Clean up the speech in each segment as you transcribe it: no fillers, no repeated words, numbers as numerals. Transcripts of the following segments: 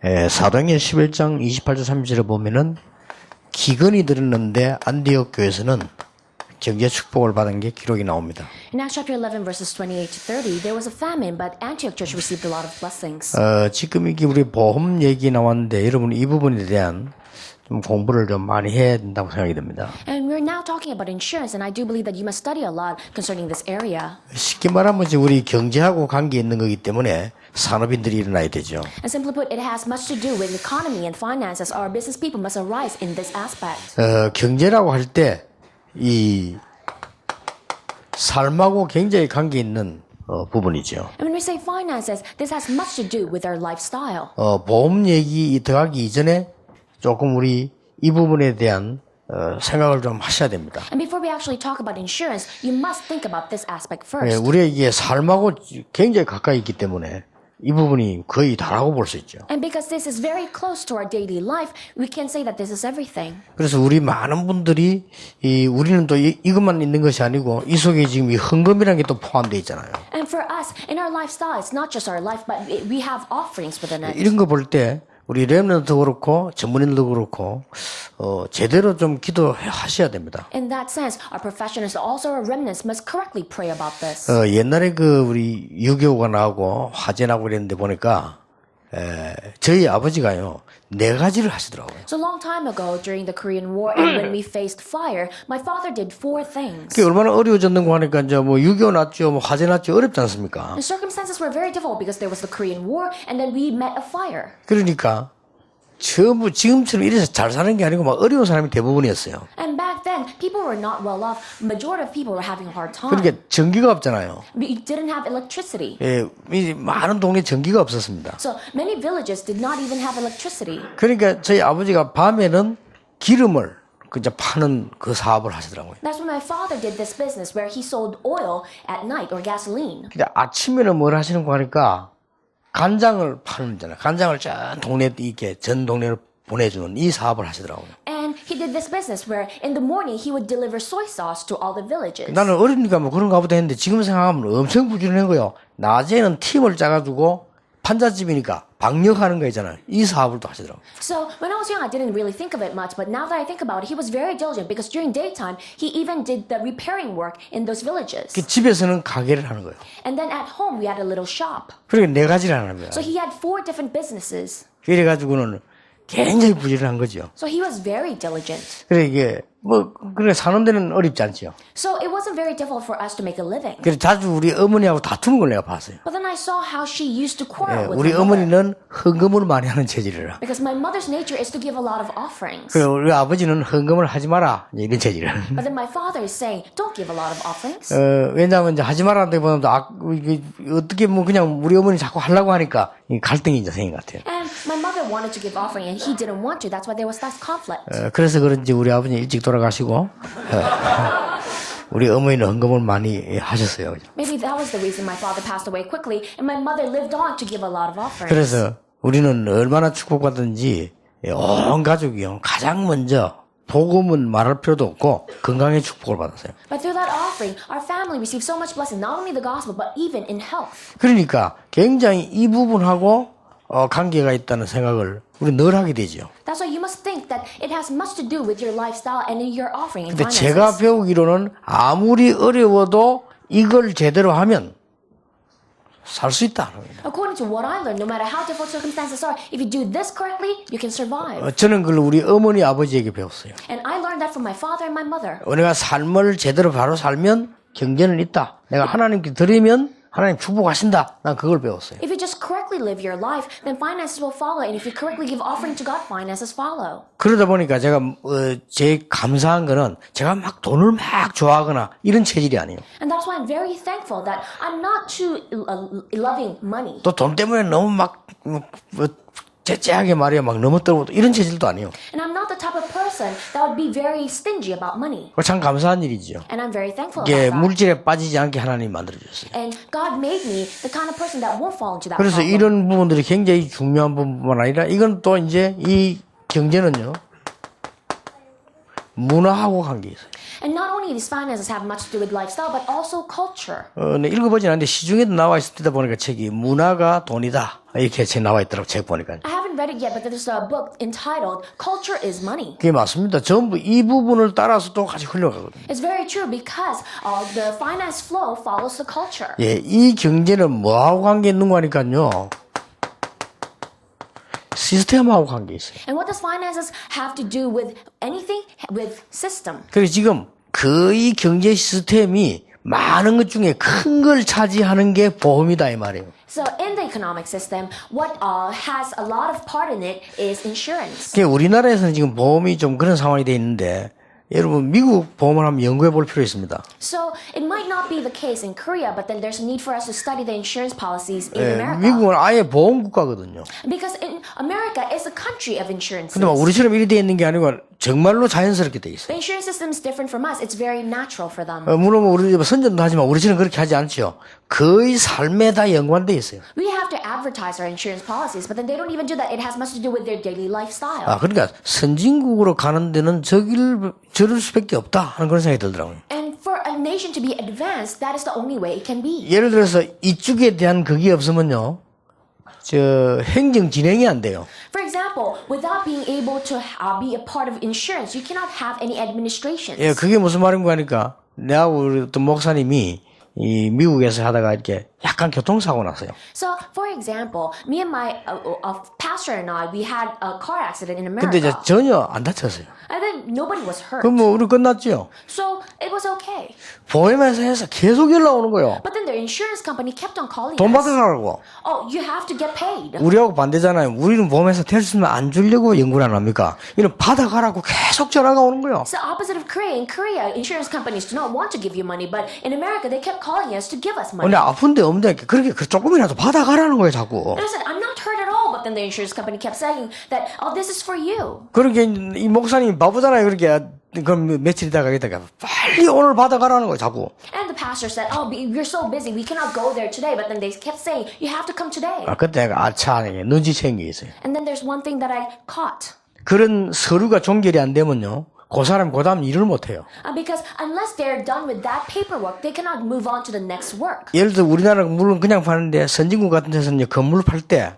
사도행전 11장 28절 30절에 보면은 기근이 들었는데 안디옥 교회에서는 경제 축복을 받은 게 기록이 나옵니다. In Acts chapter 11 verses 28 to 30, there was a famine, but Antioch church received a lot of blessings. 지금 이게 우리 보험 얘기 나왔는데 여러분 이 부분에 대한 좀 공부를 좀 많이 해야 된다고 생각이 듭니다. And we're now talking about insurance, and I do believe that you must study a lot concerning this area. 쉽게 말하면 이제 우리 경제하고 관계 있는 거기 때문에 산업인들이 일어나야 되죠. And simply put, it has much to do with economy and finances. Our business people must arise in this aspect. 경제라고 할 때 이 삶하고 굉장히 관계 있는 부분이죠. And when we say finances, this has much to do with our lifestyle. 보험 얘기 들어가기 이전에 조금 우리 이 부분에 대한 생각을 좀 하셔야 됩니다. And before we actually talk about insurance, you must think about this aspect first. 우리에게 삶하고 굉장히 가까이 있기 때문에 이 부분이 거의 다라고 볼 수 있죠. And because this is very close to our daily life, we can say that this is everything. 그래서 우리 많은 분들이 우리는 또 이것만 있는 것이 아니고 이 속에 지금 이 헌금이라는 게 또 포함되어 있잖아요. And for us, in our lifestyle, it's not just our life, but we have offerings within it. 이런 거 볼 때 우리 렘넌트도 그렇고 전문인도 그렇고 제대로 좀 기도하셔야 됩니다. In that sense, our professionals, also our remnants, must correctly pray about this. 옛날에 우리 유교가 나오고 화재 나고 이랬는데 보니까 저희 아버지가요 4가지를 하시더라고요. So a long time ago, during the Korean War, and when we faced fire, my father did 4 things. 그게 얼마나 어려워졌는고 하니까 이제 뭐 유교 났죠, 뭐 화재 났죠, 어렵지 않습니까? The circumstances were very difficult because there was the Korean War, and then we met a fire. 그러니까 전부 지금처럼 이래서 잘 사는 게 아니고 막 어려운 사람이 대부분이었어요. And back then, people were not well off. Majority of people were having a hard time. 그러니까 전기가 없잖아요. We didn't have electricity. 이 많은 동네 전기가 없었습니다. So many villages did not even have electricity. 그러니까 저희 아버지가 밤에는 기름을 이제 파는 그 사업을 하시더라고요. That's when my father did this business where he sold oil at night or gasoline. 근데 아침에는 뭘 하시는 거 하니까 간장을 파는 거잖아요. 간장을 전 동네 이렇게 전 동네로 보내주는 이 사업을 하시더라고요. And he did this business where in the morning he would deliver soy sauce to all the villages. 나는 어리니까 뭐 그런가 보다 했는데 지금 생각하면 엄청 부지런한 거예요. 낮에는 팀을 짜가지고 판잣집이니까 방역하는 거 있잖아요. 이 사업을 또 하시더라고요. So when I was young, I didn't really think of it much, but now that I think about it, he was very diligent because during daytime, he even did the repairing work in those villages. 집에서는 가게를 하는 거예요. And then at home, we had a little shop. 그러니까 4가지를 하는 거예요. So he had 4 different businesses. 그래가지고는 굉장히 부지런한 거죠. So he was very diligent. 그래 이게 그래 사는 데는 어렵지 않죠. So it wasn't very difficult for us to make a living. 그래 자주 우리 어머니하고 다투는 걸 내가 봤어요. But then I saw how she used to quarrel with 우리 her mother. 어머니는 헌금을 많이 하는 체질이라. Because my mother's nature is to give a lot of offerings. 그래 우리 아버지는 헌금을 하지 마라 이런 체질이라. But then my father is saying, don't give a lot of offerings. 왜냐하면 이제 하지 마라는 데보다 어떻게 뭐 그냥 우리 어머니 자꾸 하려고 하니까 갈등이 이제 생긴 것 같아요. And my mother wanted to give offering and he didn't want to. That's why there was less conflict. 그래서 그런지 우리 아버지 일찍 돌아가시고 우리 어머니는 헌금을 많이 하셨어요. Maybe that was the reason my father passed away quickly and my mother lived on to give a lot of offerings. 그래서 우리는 얼마나 축복받든지 온 가족이요 가장 먼저 복음은 말할 필요도 없고 건강의 축복을 받았어요. But through that offering, our family received so much blessing, not only the gospel, but even in health. 그러니까 굉장히 이 부분하고 관계가 있다는 생각을 우리 늘 하게 되죠. That's why you must think that it has much to do with your lifestyle and in your offering and 근데 finances. 제가 배우기로는 아무리 어려워도 이걸 제대로 하면 살 수 있다. According to what I learned, no matter how difficult circumstances are, if you do this correctly, you can survive. 저는 그걸 우리 어머니 아버지에게 배웠어요. And I learned that from my father and my mother. 우리가 삶을 제대로 바로 살면 경제는 있다. 내가 하나님께 드리면 하나님 축복하신다. 난 그걸 배웠어요. If you just correctly live your life, then finances will follow. And if you correctly give offering to God, finances follow. 그러다 보니까 제가 제일 감사한 거는 제가 막 돈을 막 좋아하거나 이런 체질이 아니에요. And that's why I'm very thankful that I'm not too loving money. 또 돈 때문에 너무 막 째째하게 말이야 막 너무 떨고 이런 체질도 아니에요. And I'm not the type of person that would be very stingy about money. 참 감사한 일이죠. And I'm very thankful about 이게 that. 물질에 빠지지 않게 하나님이 만들어줬어요. And God made me the kind of person that won't fall into that 그래서 problem. 이런 부분들이 굉장히 중요한 부분뿐만 아니라 이건 또 이제 이 경제는요 문화하고 관계 있어요. And not only these finances have much to do with lifestyle, but also culture. 네, 읽어보진 않는데 시중에도 나와 있다 보니까 책이 문화가 돈이다. 이렇게 책 나와 있더라고, 책 보니까. I haven't read it yet, but there's a book entitled Culture is Money. 그게 맞습니다. 전부 이 부분을 따라서 똑같이 흘러가거든요. It's very true because the finance flow follows the culture. 예, 이 경제는 뭐하고 관계 있는 거니까요. 시스템하고 관계 있어요. And what does finances have to do with anything? With system. 그래서 지금 거의 경제 시스템이 많은 것 중에 큰 걸 차지하는 게 보험이다 이 말이에요. So in the economic system, what has a lot of part in it is insurance. 그러니까 우리나라에서는 지금 보험이 좀 그런 상황이 돼 있는데 여러분 미국 보험을 한번 연구해 볼 필요 있습니다. So it might not be the case in Korea, but then there's a need for us to study the insurance policies in 예, America. 미국은 아예 보험 국가거든요. Because in America is a country of insurances. 근데 막 우리처럼 이리 돼 있는 게 아니고 정말로 자연스럽게 돼 있어요. The insurance system is different from us. It's very natural for them. 물론 우리 선전도 하지만 우리처럼 그렇게 하지 않죠. 거의 삶에 다 연관돼 있어요. We have to advertise our insurance policies, but then they don't even do that. It has much to do with their daily lifestyle. 아, 그러니까 선진국으로 가는 데는 저럴 수밖에 없다 하는 그런 생각이 들더라고요. And for a nation to be advanced, that is the only way it can be. 예를 들어서 이쪽에 대한 그게 없으면요, 행정 진행이 안 돼요. For example, without being able to be a part of insurance, you cannot have any administrations. 예, 그게 무슨 말인가 하니까 내가 우리 어떤 목사님이 이 미국에서 하다가 이렇게 약간 교통사고 났어요. So, for example, me and my pastor and I, we had a car accident in 근데 이제 America. 전혀 안 다쳤어요. And then nobody was hurt. 그럼 뭐 우리 끝났죠. So, it was okay. 보험회사에서 계속 연락 오는 거예요. But then their insurance company kept on calling 돈 us. 받으라고. Oh, you have to get paid. 우리하고 반대잖아요. 우리는 보험회사 됐으면 안 주려고 연구를 안 합니까? 이는 받아가라고 계속 전화가 오는 거예요. It's the opposite of Korea. In Korea, insurance companies do not want to give you money, but in America, they kept calling us to give us money. 근데 아픈데 없는데 그렇게 조금이라도 받아가라는 거예요, 자꾸. And I said, I'm not hurt at all. But then the insurance company kept saying that, oh, this is for you. 그렇게 이 목사님이 바보잖아요. 그렇게 그럼 며칠 있다가 빨리 오늘 받아가라는 거예요, 자꾸. And the pastor said, oh, you're so busy. We cannot go there today. But then they kept saying, you have to come today. 아, 그때 내가 아차 눈치챈 게 있어요. And then there's one thing that I caught. 그런 서류가 종결이 안 되면요, 그 사람 그다음 일을 못 해요. Because unless they're done with that paperwork, they cannot move on to the next work. 예를 들어 우리나라는 물론 그냥 파는데 선진국 같은 데서는 건물을 팔 때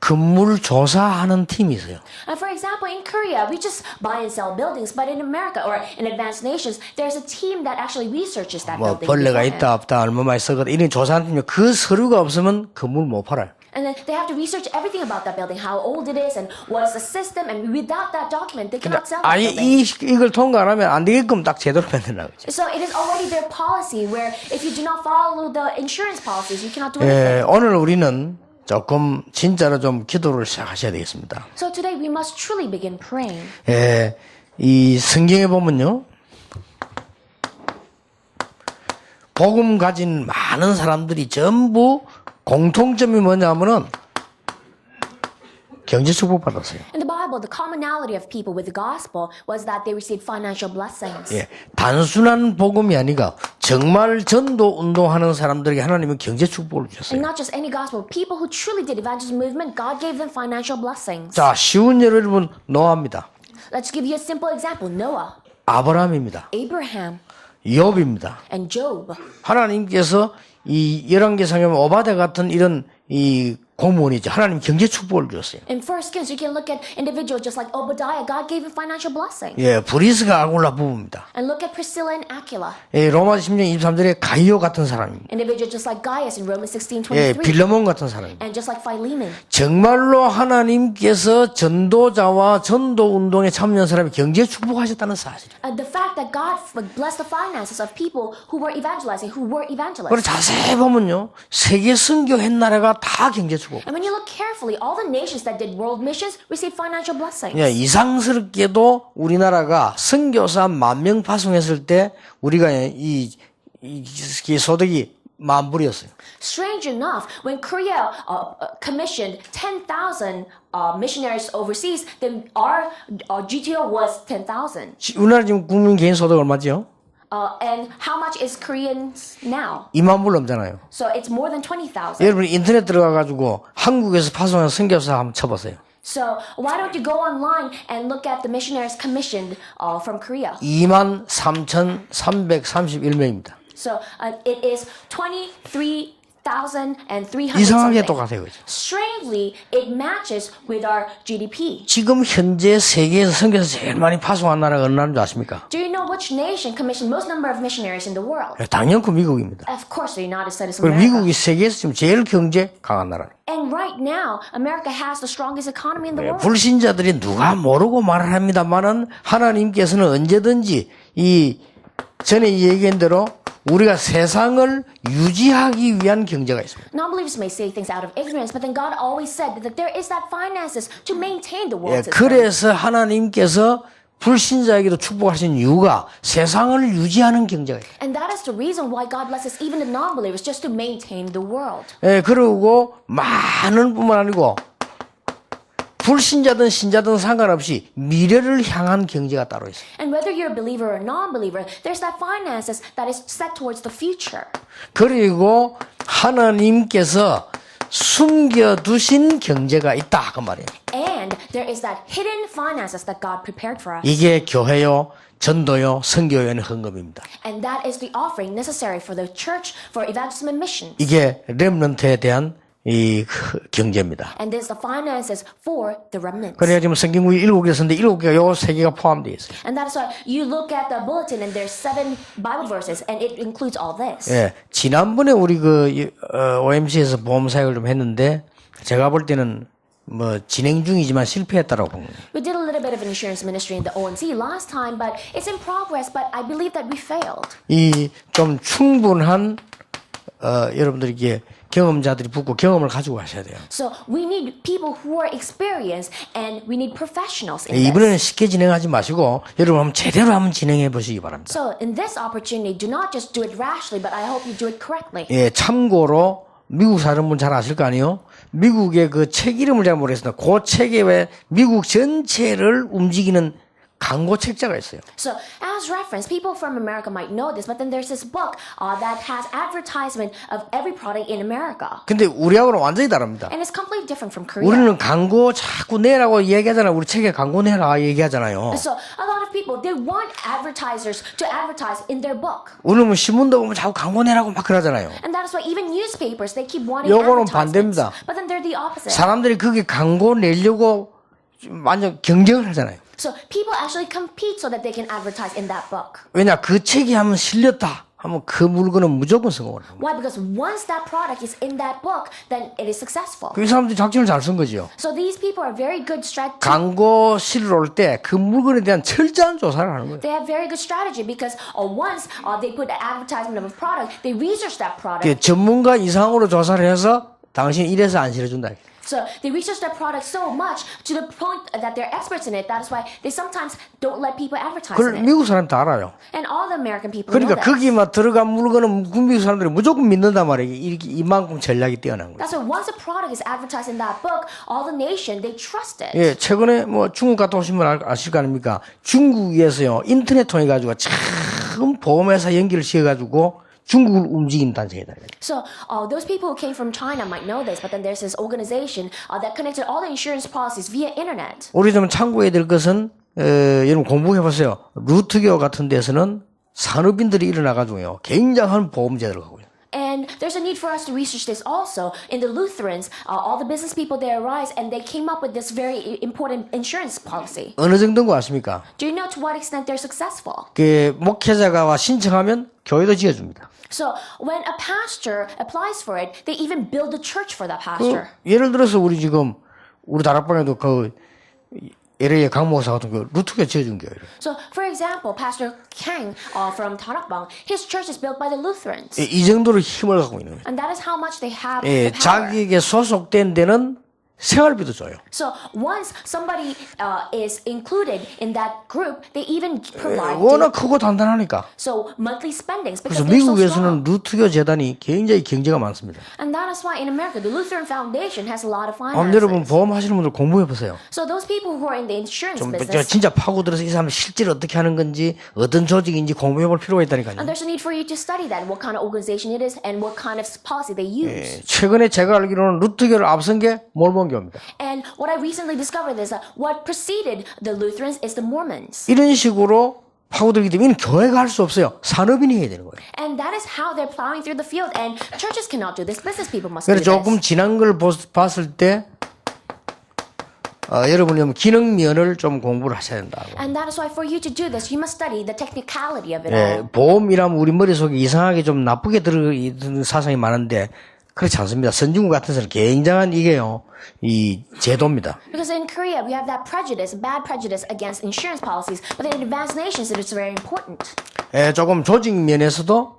건물 조사하는 팀이 있어요. For example, in Korea, we just buy and sell buildings. But in America or in advanced nations, there's a team that actually researches that 뭐 building. 벌레가 beforehand. 있다 없다 얼마만에 썩었다 이런 조사하는 팀이 그 서류가 없으면 건물 못 팔아요. And then they have to research everything about that building, how old it is and what is the system. And without that document, they cannot sell that 아예 building. 이걸 통과 안 하면 안 되게끔 딱 제대로 만들라고 그러죠. So it is already their policy where if you do not follow the insurance policies, you cannot do 예, anything. 오늘 우리는 조금 진짜로 좀 기도를 시작하셔야 되겠습니다. So today we must truly begin praying. 예, 이 성경에 보면요, 복음 가진 많은 사람들이 전부 공통점이 뭐냐면은 경제 축복 받았어요. In the Bible, the commonality of people with the gospel was that they received financial blessings. 예, 단순한 복음이 아니라 정말 전도 운동하는 사람들에게 하나님은 경제 축복을 And 주셨어요. not just any gospel, people who truly did evangelism movement, God gave them financial blessings. 자, 쉬운 예를 들면 노아입니다. Let's give you a simple example. Noah, 아브라함입니다. Abraham, 욥입니다. and Job. 하나님께서 이 열왕기상에 오바댜 같은 이런 이 고문이죠. 하나님 경제 축복을 주었어요. In 1 Kings, you can look at individuals just like Obadiah. God gave him financial blessings. 예, 브리스가 아굴라 부부입니다. And look at Priscilla and Aquila. 예, 로마 10장 23절에 가이오 같은 사람입니다. Individuals just like Gaius in Romans 예, 16:23. 빌레몬 같은 사람입니다. And just like Philemon. 정말로 하나님께서 전도자와 전도 운동에 참여한 사람이 경제 축복하셨다는 사실. The fact that God blessed the finances of people who were evangelizing, who were 그리고 evangelists. 자세히 보면요, 세계 선교한 나라가 다 경제 축복. And when you look carefully, all the nations that did world missions received financial blessings. 예, 이상스럽게도 우리나라가 선교사 10,000명 파송했을 때 우리가 이 소득이 10,000불이었어요. Strange enough, when Korea commissioned 10,000 missionaries overseas, then our GTO was 10,000. 우리나라 지금 국민 개인 소득 얼마죠? And how much is Koreans now? 20,000불 넘잖아요. So it's more than 20,000. 여러분 인터넷 들어가가지고 한국에서 파송한 선교사 한번 쳐보세요. So why don't you go online and look at the missionaries commissioned from Korea? 23,331명입니다. So it is 23,300. 이상하게 똑같아요. 그죠? Strangely, it matches with our GDP. 지금 현재 세계에서 선교사 제일 많이 파송한 나라가 어느 나라인 줄 아십니까? Do you know which nation commissioned most number of missionaries in the world? 당연히 미국입니다. Of course, the United States of 그리고 America. 미국이 세계에서 지금 제일 경제 강한 나라예요. And right now, America has the strongest economy in the world. 불신자들이 누가 모르고 말을 합니다만은 하나님께서는 언제든지 이 전에 얘기한 대로 우리가 세상을 유지하기 위한 경제가 있습니다. Non-believers may say things out of ignorance, but then God always said that there is that finances to maintain the world system. 그래서 하나님께서 불신자에게도 축복하신 이유가 세상을 유지하는 경제가 있어요. And that is the reason why God blesses even the non-believers just to maintain the world. 그리고 많은 뿐만 아니고 불신자든 신자든 상관없이 미래를 향한 경제가 따로 있어요. And whether you're a believer or non-believer, there's that finances that is set towards the future. 그리고 하나님께서 숨겨두신 경제가 있다 그 말이에요. And there is that hidden finances that God prepared for us. 이게 교회요, 전도요, 선교요의 헌금입니다. And that is the offering necessary for the church for evangelism and missions. 이게 렘넌트에 대한 이 경제입니다. And there's the finances for the remnants. 그래야 지금 성경구이 7개 있었는데 7개가 요 3개가 포함되어 있어요. And that is why you look at the bulletin and there's 7 Bible verses and it includes all this. 예, 지난번에 우리 OMC에서 보험 사역을 좀 했는데 제가 볼 때는 뭐 진행 중이지만 실패했다라고 봅니다. We did a little bit of insurance ministry in the ONC last time, but it's in progress. But I believe that we failed. 이 좀 충분한 여러분들에게 경험자들이 붙고 경험을 가지고 가셔야 돼요. So we need people who are experienced, and we need professionals in 이번에는 this. 쉽게 진행하지 마시고 여러분 한번 제대로 한번 진행해 보시기 바랍니다. So in this opportunity, do not just do it rashly, but I hope you do it correctly. 예, 참고로 미국 사는 분 잘 아실 거 아니에요? 미국의 그 책 이름을 잘 모르겠습니다. 그 책에 왜 미국 전체를 움직이는 광고 책자가 있어요. So as reference, people from America might know this, but then there's this book that has advertisement of every product in America. 근데 우리하고는 완전히 다릅니다. And it's completely different from Korea. 우리는 광고 자꾸 내라고 얘기하잖아요. 우리 책에 광고 내라 얘기하잖아요. So a lot of people, they want advertisers to advertise in their book. 우리는 뭐 신문도 보면 자꾸 광고 내라고 막 그러잖아요. And that is why even newspapers, they keep wanting 요거는 advertisements. 반대입니다. But then they're the opposite. 사람들이 그게 광고 내려고 완전 경쟁을 하잖아요. So people actually compete so that they can advertise in that book. 왜냐 그 책이 하면 실렸다 하면 그 물건은 무조건 성공을 합니다. Why? Because once that product is in that book, then it is successful. 그 사람들이 작전을 잘 쓴 거죠. So these people are very good strategy. 광고 실을 올 때 그 물건에 대한 철저한 조사를 하는 거예요. They have very good strategy because once they put the advertisement of a product, they research that product. 전문가 이상으로 조사를 해서 당신 이래서 안 실어준다. So they research that product so much to the point that they're experts in it. That is why they sometimes don't let people advertise 그걸 in it. 미국 사람 다 알아요. And all the American people know 그러니까 that. 거기만 들어간 물건은 미국 사람들이 무조건 믿는단 말이에요. 이렇게 이만큼 전략이 뛰어난 거예요. That's why once a product is advertised in that book, all the nation, they trust it. 예, 최근에 뭐 중국 갔다 오신 분 아실 거 아닙니까? 중국에서요 인터넷 통해 가지고 참 보험회사 연결을 시켜가지고 중국을 움직이는 단체이다. So those people who came from China might know this, but then there's this organization that connected all the insurance policies via internet. 우리 좀 참고해야 될 것은 여러분 공부해 보세요. 루트교 같은 데서는 산업인들이 일어나가지고요 굉장한 보험 제도를 하고 있어요. And there's a need for us to research this also. In the Lutherans, all the business people they arise and they came up with this very important insurance policy. 어느 정도인 거 아십니까? Do you know to what extent they're successful? 그 목회자가 와 신청하면 교회도 지어줍니다. So when a pastor applies for it, they even build a church for that pastor. 예를 들어서 우리 지금 우리 다락방에도 그 LA의 강 목사 같은 거 루트교 지어준 교회를. So for example, Pastor Kang from Tarakbang, his church is built by the Lutherans. 이 정도로 힘을 갖고 있는 거예요. And that is how much they have 예, the power. 자기에게 소속된 데는 생활비도 줘요. So once somebody is included in that group, they even provide. 워낙 크고 단단하니까. So monthly spendings because 그래서 they're so 미국에서는 strong. 루트교 재단이 굉장히 경제가 많습니다. And that is why in America, the Lutheran Foundation has a lot of 여러분 finances. 보험하시는 분들 공부해 보세요. So those people who are in the insurance 좀 business, 진짜 파고들어서 이 사람 실제로 어떻게 하는 건지 어떤 조직인지 공부해 볼 필요가 있다니까요. and there's a need for you to study that, what kind of organization it is, and what kind of policy they use. 최근에 제가 알기로는 루트교를 앞선 게 몰몬 모르몬 교입니다. And what I recently discovered is that what preceded the Lutherans is the Mormons. 이런 식으로 파고들기 때문에 이는 교회가 할 수 없어요. 산업인이 해야 되는 거예요. And that is how they're plowing through the field. And churches cannot do this. Business people must do 그래서 조금 this. 지난 걸 봤을 때 여러분이 기능면을 좀 공부를 하셔야 된다고. And that is why for you to do this, you must study the technicality of it all. 예, 보험이라면 우리 머릿속에 이상하게 좀 나쁘게 들어있는 사상이 많은데 그렇지 않습니다. 선진국 같은 데는 굉장한 이게요. 이 제도입니다. Because in Korea, we have that prejudice, bad prejudice against insurance policies. But in advanced nations, it is very important. 예, 조금 조직 면에서도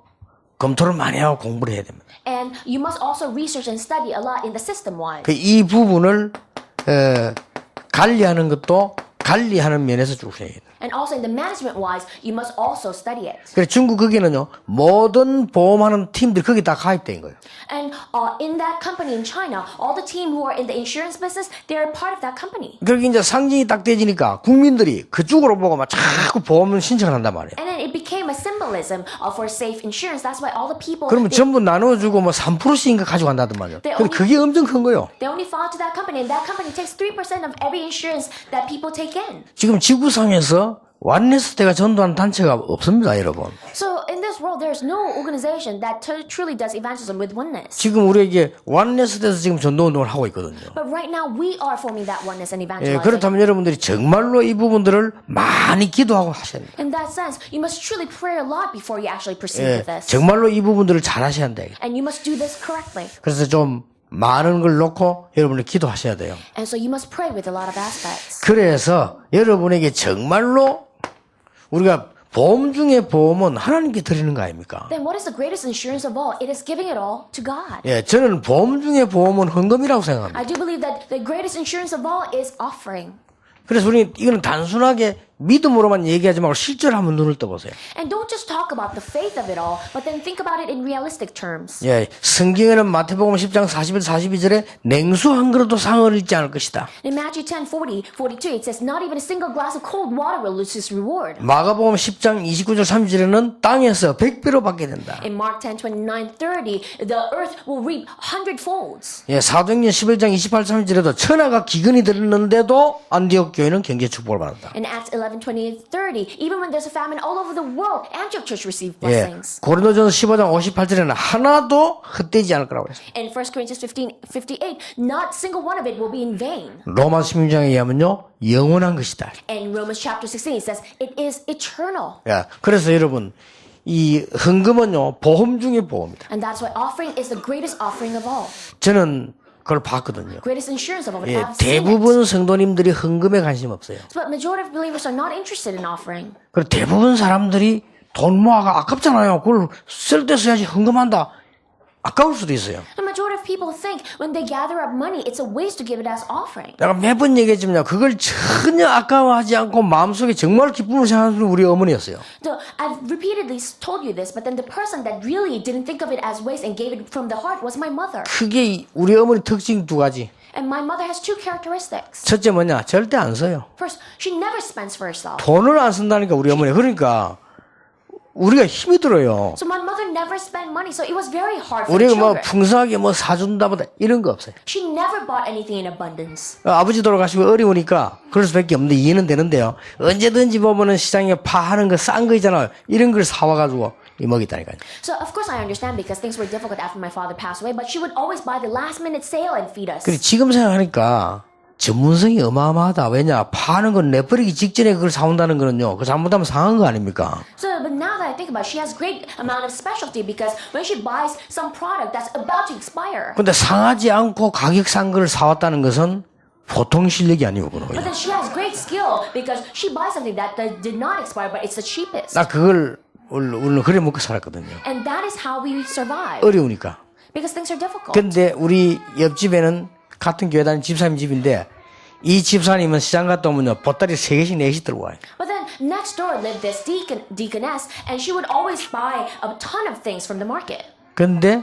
검토를 많이 하고 공부를 해야 됩니다. And you must also research and study a lot in the system-wise. 이 부분을 관리하는 것도 관리하는 면에서 쭉 해야 돼요. And also in the management-wise, you must also study it. 그래서 중국 거기는요, 모든 보험하는 팀들이 거기 다 가입된 거예요. And in that company in China, all the team who are in the insurance business, they're part of that company. 그렇게 이제 상징이 딱 되지니까 국민들이 그쪽으로 보고 막 자꾸 보험 신청을 한단 말이에요. And then it became a symbolism for safe insurance. That's why all the people 그러면 전부 나눠주고 뭐 3%씩인가 가져간다단 말이에요. They 근데 그게 엄청 큰 거예요. they only fall to that company, and that company takes 3% of every insurance that people take in. 지금 지구상에서 완네스대가 전도하는 단체가 없습니다, 여러분. So in this world, there's no organization that truly does evangelism with oneness. 지금 우리에게 완네스대에서 지금 전도운동을 하고 있거든요. But right now, we are forming that oneness and 예, evangelizing. 그렇다면 여러분들이 정말로 이 부분들을 많이 기도하고 하셔야 돼요. In that sense, you must truly pray a lot before you actually proceed 예, with this. 정말로 이 부분들을 잘 하셔야 한다. And you must do this correctly. 그래서 좀 많은 걸 놓고 여러분이 기도하셔야 돼요. And so you must pray with a lot of aspects. 그래서 여러분에게 정말로 우리가 보험 중에 보험은 하나님께 드리는 거 아닙니까? Then what is the greatest insurance of all? It is giving it all to God. 예, 저는 보험 중에 보험은 헌금이라고 생각합니다. I do believe that the greatest insurance of all is offering. 그래서 우리 이거는 단순하게 믿음으로만 얘기하지 말고 실제로 한번 눈을 떠보세요. And don't just talk about the faith of it all, but then think about it in realistic terms. 예, 성경에는 마태복음 10장 41, 42절에 냉수 한 그릇도 상을 잃지 않을 것이다. In Matthew 10:40, 42, it says, not even a single glass of cold water will lose its reward. 마가복음 10장 29절 30절에는 땅에서 100배로 받게 된다. In Mark 10:29, 30, the earth will reap 100-folds. 예, 사도행전 11장 28, 30절에도 천하가 기근이 들었는데도 안디옥 교회는 경제 축복을 받았다. In Acts 11:28, 30, even when there's a famine all over the world, Antioch Church received 예, blessings. 고린도전서 15장 58절에는 하나도 헛되지 않을 거라고 했어요. In 1 Corinthians 15:58, not single one of it will be in vain. 로마 16장에 의하면요, 영원한 것이다. In Romans chapter 16, it says, it is eternal. 예, 그래서 여러분, 이 헌금은요, 보험 중에 보험이다. And that's why offering is the greatest offering of all. 저는 그걸 봤거든요. Greatest insurance of all. 예, I've seen it. 대부분 성도님들이 헌금에 관심 없어요. But majority of believers are not interested in offering. 그리고 대부분 사람들이 돈 모아가 아깝잖아요. 그걸 쓸 때 써야지 헌금한다. 아까울 수도 있어요. The majority of people think when they gather up money, it's a waste to give it as offering. 내가 매번 얘기했지만 그걸 전혀 아까워하지 않고 마음속에 정말 기쁨을 생각하는 우리 어머니였어요. So I've repeatedly told you this, but then the person that really didn't think of it as waste and gave it from the heart was my mother. 크게 우리 어머니 특징 두 가지. And my mother has two characteristics. 첫째 뭐냐? 절대 안 써요. First, she never spends for herself. 돈을 안 쓴다니까 우리 어머니. 그러니까 우리가 힘이 들어요. So my mother never spent money, so it was very hard for the 우리가 뭐 children. 풍성하게 뭐 사준다보다 이런 거 없어요. She never bought anything in abundance. 아버지 돌아가시고 어려우니까 그럴 수밖에 없는데 이해는 되는데요. 언제든지 보면은 시장에 파하는 거 싼 거 있잖아요. 이런 걸 사와가지고 이 먹였다니까요. So of course I understand because things were difficult after my father passed away, but she would always buy the last minute sale and feed us. 그리고 지금 생각하니까 전문성이 어마어마하다. 왜냐? 파는 건 내버리기 직전에 그걸 사온다는 거는요. 그 잘못하면 상한 거 아닙니까? So, but now that I think about it, she has great amount of specialty because when she buys some product that's about to expire. 근데 상하지 않고 가격 싼 걸 사왔다는 것은 보통 실력이 아니거든요. But then she has great skill because she buys something that did not expire, but it's the cheapest. 나 그걸 오늘 그래 먹고 살았거든요. And that is how we survive. 어려우니까. Because things are difficult. 근데 우리 옆집에는 같은 교회 다니는 집사님 집인데 이 집사님은 시장 갔다 오면요 보따리 3개씩 4개씩 들고 와요. But then next door lived this deaconess, and she would always buy a ton of things from the market. 근데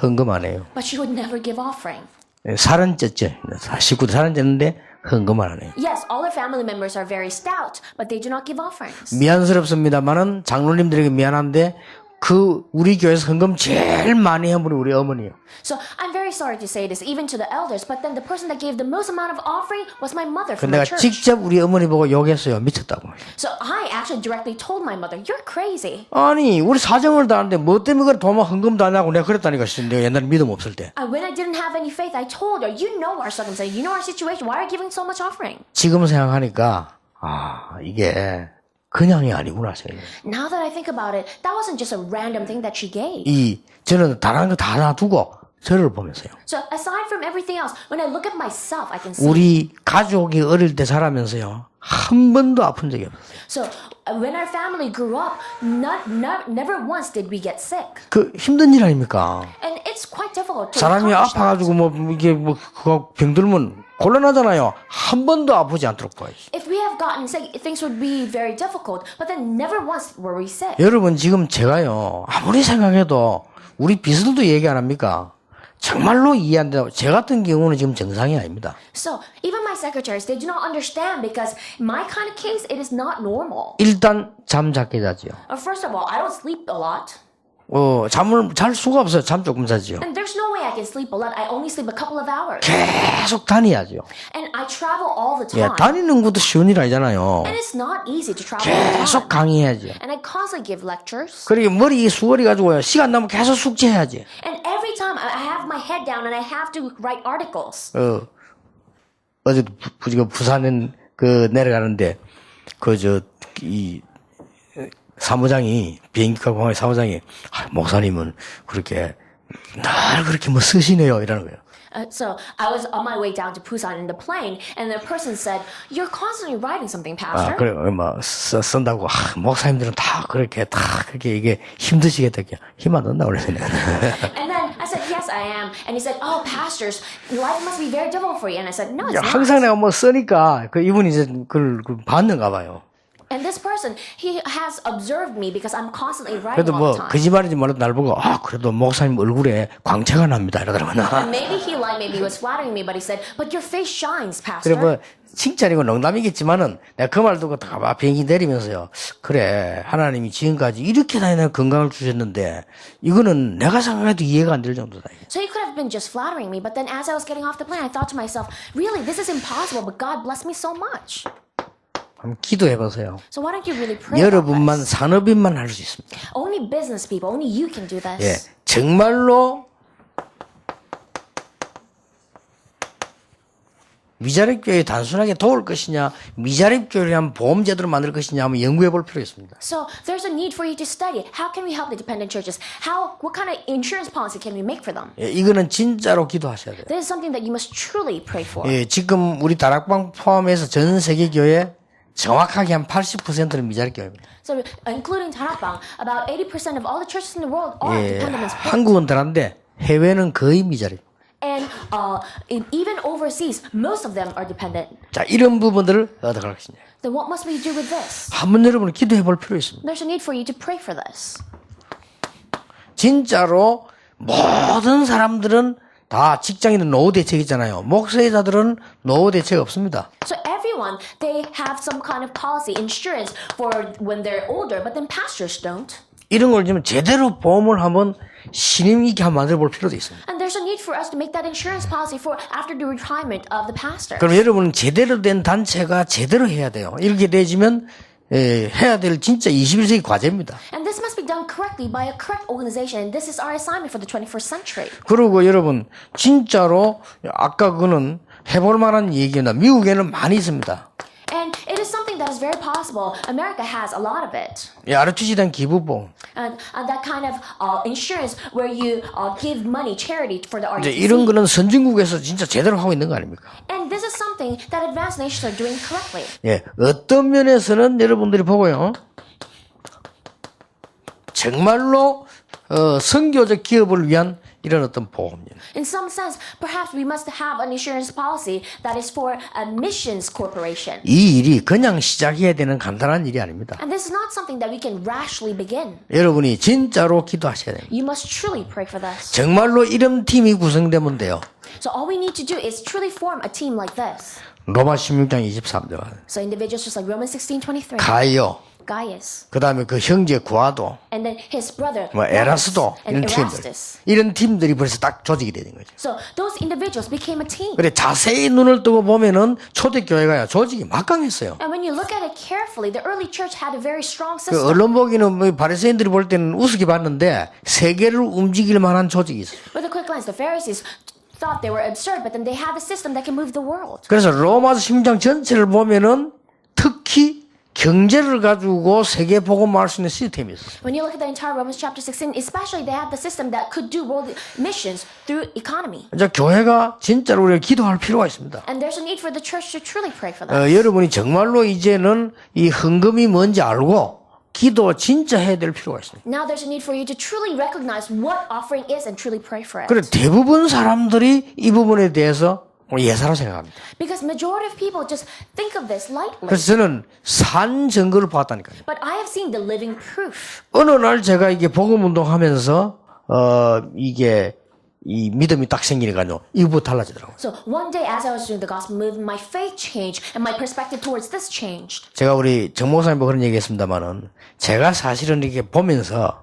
헌금 안 해요. But she would never give offering. 살은 쪘죠. 식구도 살은 쪘는데 헌금 안 해요. Yes, all her family members are very stout, but they do not give offerings. 미안스럽습니다만은 장로님들에게 미안한데 그 우리 교회에서 헌금 제일 많이 한 분이 우리 어머니예요. So I'm very very sorry to say this, even to the elders, but then the person that gave the most amount of offering was my mother from 내가 the church. 직접 우리 어머니 보고 욕했어요. 미쳤다고. So I actually directly told my mother, "You're crazy." 아니 우리 사정을 다 하는데 뭐 때문에 그래 도마 헌금도 안 하고 내가 그랬다니까. 내가 옛날에 믿음 없을 때. And when I didn't have any faith, I told her, "You know our circumstance, you know our situation. Why are you giving so much offering?" 지금 생각하니까 이게 그냥이 아니구나. Now that I think about it, that wasn't just a random thing that she gave. 저는 다른 거 다 놔두고 저를 보면서요. So aside from everything else, when I look at myself, I can see. 우리 가족이 어릴 때 자라면서요. 한 번도 아픈 적이 없어요. So when our family grew up, never once did we get sick. 그 힘든 일 아닙니까? And it's quite difficult to 사람이 accomplish that. 아파가지고 이게 그거 병들면 곤란하잖아요. 한 번도 아프지 않도록 봐야지. If we have gotten sick, things would be very difficult. But then never once were we sick. 여러분 지금 제가요 아무리 생각해도 우리 비서들도 얘기 안 합니까? 정말로 이해 안 돼요. 제 같은 경우는 지금 정상이 아닙니다. So even my secretaries, they do not understand because my kind of case, it is not normal. 일단 잠 작게 자지요. First of all, I don't sleep a lot. 잠을 잘 수가 없어요. 잠 조금 자지요. And there's no way I can sleep a lot. I only sleep a couple of hours. 계속 다녀야죠. And I travel all the 예, time. 다니는 것도 쉬운 일 아니잖아요. And it's not easy to travel all the 계속 time. 강의해야죠. And I constantly give lectures. 그리고 머리 수월해 가지고요. 시간 나면 계속 숙제해야지. And every time I have my head down and I have to write articles. 어제도 부산에 내려가는데 이 사무장이 비행기과 공항의 사무장이 목사님은 그렇게 날 그렇게 뭐 쓰시네요 이러는 거예요. So I was on my way down to Busan in the plane, and the person said, "You're constantly writing something, Pastor." 그래 쓴다고 목사님들은 다 그렇게 이게 힘드시겠다. 힘 안 든다 그러더니. And then I said, "Yes, I am." And he said, "Oh, pastors, life must be very difficult for you." And I said, "No, it's not." 항상 내가 뭐 쓰니까 이분이 이제 그걸 받는가 봐요. And this person, he has observed me because I'm constantly writing 그래도 all the time. 거짓말인지 몰라도 날 보고 그래도 목사님 얼굴에 광채가 납니다 이러더라고요. And maybe he lied, maybe he was flattering me, but he said, "But your face shines, 그래 Pastor." 칭찬이고 농담이겠지만은 내가 그 말 듣고 비행기 내리면서요. 그래 하나님이 지금까지 이렇게 다니는 건강을 주셨는데 이거는 내가 생각해도 이해가 안 될 정도다. So he could have been just flattering me, but then as I was getting off the plane, I thought to myself, really, this is impossible, but God blessed me so much. 한번 기도해 보세요. So why don't you really pray about 여러분만 this? 산업인만 할 수 있습니다. Only business people, only you can do this. 예, 정말로 미자립교회 단순하게 도울 것이냐, 미자립교회를 한 보험제도를 만들 것이냐 하면 연구해 볼 필요가 있습니다. So there's a need for you to study. How can we help the dependent churches? What kind of insurance policy can we make for them? 예, 이거는 진짜로 기도하셔야 돼요. This is something that you must truly pray for. 예, 지금 우리 다락방 포함해서 전 세계 교회 정확하게 한 80%는 미자립교회입니다. So including Tarakbang, about 80% of all the churches in the world are 예, dependent. 한국은 덜한데 해외는 거의 미자립. And even overseas, most of them are dependent. 자, 이런 부분들을 어떻게 할 것이냐. Then what must we do with this? 한번 여러분 기도해 볼 필요 있습니다. There's a need for you to pray for this. 진짜로 모든 사람들은 다 직장인은 노후 대책이잖아요. 목회자들은 노후 대책 없습니다. So everyone, they have some kind of policy, insurance for when they're older, but then pastors don't. 이런 걸 좀 제대로 보험을 한번 신임 있게 한번 만들어 볼 필요도 있습니다. And there's a need for us to make that insurance policy for after the retirement of the pastor. 그럼 여러분은 제대로 된 단체가 제대로 해야 돼요. 이렇게 되지면 해야 될 진짜 21세기 과제입니다. And this must be done correctly by a correct organization. And this is our assignment for the 21st century. 그리고 여러분 진짜로 아까 그거는 해볼 만한 얘기나 미국에는 많이 있습니다. And it is something that is very possible. America has a lot of it. ROTC에 대한 기부보험. And that kind of insurance where you give money, charity for the 이제 이런 ROTC. 거는 선진국에서 진짜 제대로 하고 있는 거 아닙니까? And this is something that advanced nations are doing correctly. 예, 어떤 면에서는 여러분들이 보고요. 정말로 선교적 기업을 위한 이런 어떤 보험이에요. In some sense, perhaps we must have an insurance policy that is for a missions corporation. 이 일이 그냥 시작해야 되는 간단한 일이 아닙니다. And this is not something that we can rashly begin. 여러분이 진짜로 기도하셔야 됩니다. You must truly pray for this. 정말로 이런 팀이 구성되면 돼요. So all we need to do is truly form a team like this. 로마 16장 23절. So individuals just like Romans 16:23. 가요, Gaius. 그 다음에 그 형제 구아도, And then his brother 뭐 에라스도 and 이런 팀들, Erastus. 이런 팀들이 벌써 딱 조직이 되는 거죠. So those individuals became a team. 그래 자세히 눈을 뜨고 보면은 초대교회가 조직이 막강했어요. And when you look at it carefully, the early church had a very strong 그 system. 언론 보기는 뭐 바리새인들이 볼 때는 우습게 봤는데 세계를 움직일 만한 조직이 있어요. With a quick glance, the Pharisees thought they were absurd, but then they had a system that can move the world. 그래서 로마서 10장 전체를 보면은 특히 경제를 가지고 세계 복음화할 수 있는 시스템이 있어요. When you look at the entire Romans chapter 16, especially they had the system that could do world missions through economy. 이제 교회가 진짜로 우리가 기도할 필요가 있습니다. And there's a need for the church to truly pray for them. 여러분이 정말로 이제는 이 헌금이 뭔지 알고 기도 진짜 해야 될 필요가 있습니다. Now there's a need for you to truly recognize what offering is and truly pray for it. 그래 대부분 사람들이 이 부분에 대해서 예사로 생각합니다. Because majority of people just think of this lightly. 그래서 저는 산 증거를 봤다니까요. But I have seen the living proof. 어느 날 제가 이게 복음 운동하면서 이게 이 믿음이 딱 생기니까요. 이거부터 달라지더라고요. So one day as I was doing the gospel movement, my faith changed and my perspective towards this changed. 제가 우리 정 목사님도 그런 얘기했습니다만은 제가 사실은 이렇게 보면서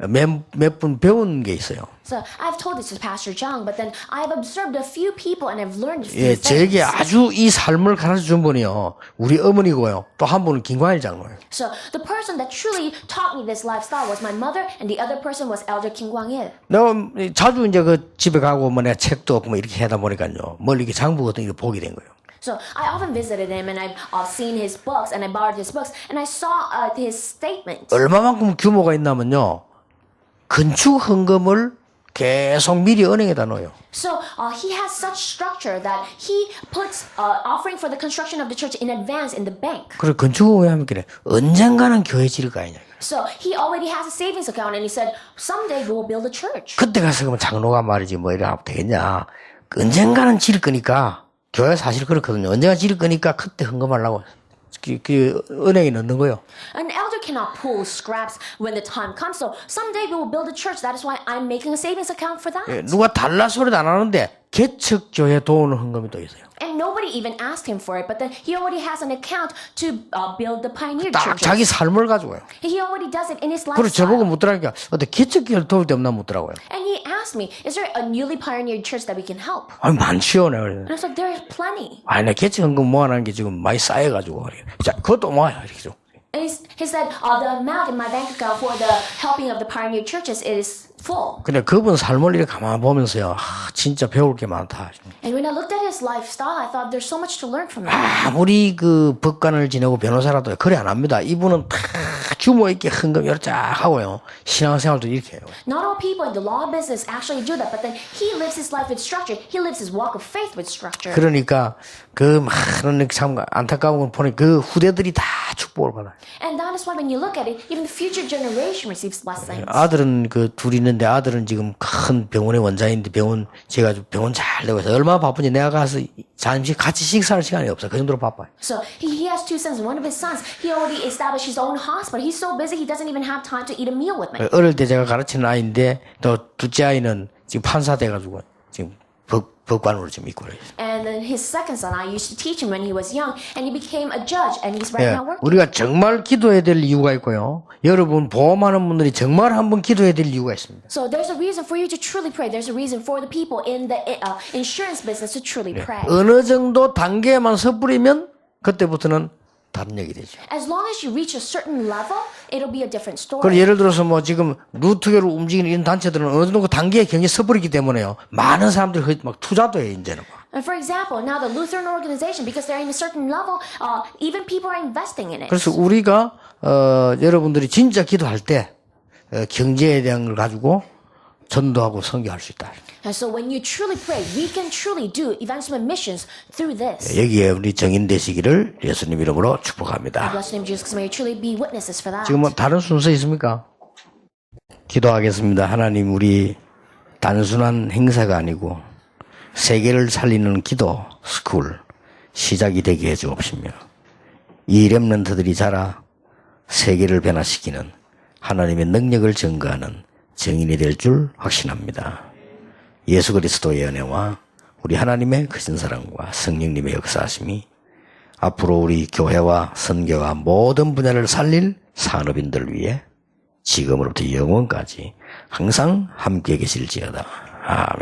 몇 분 배운 게 있어요. So I've told this to Pastor Jung, but then I've observed a few people and I've learned a few 예, things. 제게 아주 이 삶을 가르쳐 준 분이요. 우리 어머니고요. 또 한 분은 김광일 장로예요. So the person that truly taught me this lifestyle was my mother, and the other person was Elder Kim Kwang-il. 내가 자주 이제 그 집에 가고 뭐 내가 책도 없고 뭐 이렇게 하다 보니까요. 멀리 이렇게 장부 같은 거 보게 된 거예요. So I often visited him, and I've seen his books, and I borrowed his books, and I saw his statements. 얼마만큼 규모가 있냐면요. 건축 헌금을 계속 미리 은행에다 넣어요. So he has such structure that he puts offering for the construction of the church in advance in the bank. 그리고 건축을 왜 하면 그래? 언젠가는 교회 지을 거 아니냐. So he already has a savings account, and he said, someday we will build a church. 그때 가서 그러면 장로가 말이지 뭐 이래 하면 되겠냐. 언젠가는 지을 거니까 교회 사실 그렇거든요. 언젠가 지을 거니까 그때 헌금하려고 그 은행에 넣는 거예요. An elder cannot pull scraps when the time comes. So someday we will build a church. That is why I'm making a savings account for that. 예, 누가 달라 소리도 안 하는데 개척교회 도우는 헌금이 또 있어요. And nobody even asked him for it, but then he already has an account to build the pioneer 딱 churches. 자기 삶을 가지고요. He already does it in his 그리고 저보고 lifestyle. 묻더라니까 어때 개척교회를 도울 데 없나 묻더라고요. And he asked me, is there a newly pioneered church that we can help? 아니 많지요. 내가 그랬는데. And I was like, there's plenty. 아니 나 개척 헌금 모아놓은 게 지금 많이 쌓여가지고 그래. 자 그것도 모아요 이렇게 좀. And he said, the amount in my bank account for the helping of the pioneer churches is full. 근데 그분 삶을 이렇게 가만 보면서요. 진짜 배울 게 많다. And when I looked at his lifestyle, I thought there's so much to learn from him. 아무리 그 법관을 지내고 변호사라도 그래 안 합니다. 이분은 다 규모 있게 헌금 열쫙 하고요. 신앙생활도 이렇게 해요. Not all people in the law business actually do that, but then he lives his life with structure. He lives his walk of faith with structure. 그러니까 그 많은 참 안타까운 걸 보니 그 후대들이 다 축복을 받아요. And that is why when you look at it, even the future generation receives blessings. 아들은 그 둘이 있는데 아들은 지금 큰 병원의 원장인데 병원 제가 병원 잘 되고 있어요. 얼마나 바쁜지 내가 가서 잠시 같이 식사할 시간이 없어요. 그 정도로 바빠요. So he has two sons. One of his sons, he already established his own hospital. He's so busy, he doesn't even have time to eat a meal with me. 어릴 때 제가 가르치는 아이인데 또 둘째 아이는 지금 판사 돼가지고 지금 법관으로 지금 있고 그래요. And then his second son, I used to teach him when he was young, and he became a judge, and he's right 예, now working. 우리가 정말 기도해야 될 이유가 있고요. 여러분 보험하는 분들이 정말 한번 기도해야 될 이유가 있습니다. So there's a reason for you to truly pray. There's a reason for the people in the insurance business to truly pray. 어느 정도 단계만 섣부리면 그때부터는 다른 얘기 되죠. As long as you reach a certain level, it'll be a different 그리고 story. 예를 들어서 뭐 지금 루트교로 움직이는 이런 단체들은 어느 정도 그 단계의 경제 섣부리기 때문에요. 많은 사람들이 막 투자도 해 이제는. And for example, now the Lutheran organization, because they're in a certain level, even people are investing in it. 그래서 우리가 여러분들이 진짜 기도할 때 경제에 대한 걸 가지고 전도하고 선교할 수 있다. And so when you truly pray, we can truly do evangelism missions through this. 여기에 우리 정인 되시기를 예수님 이름으로 I 축복합니다. bless the name of Jesus, because may you truly be witnesses for that. 지금 뭐 다른 순서 있습니까? 기도하겠습니다. 하나님 우리 단순한 행사가 아니고 세계를 살리는 기도 스쿨 시작이 되게 해주옵시며 이 렘넌트들이 자라 세계를 변화시키는 하나님의 능력을 증거하는 정인이 될 줄 확신합니다. 예수 그리스도의 은혜와 우리 하나님의 크신 사랑과 성령님의 역사하심이 앞으로 우리 교회와 선교와 모든 분야를 살릴 산업인들을 위해 지금으로부터 영원까지 항상 함께 계실지어다. 아멘.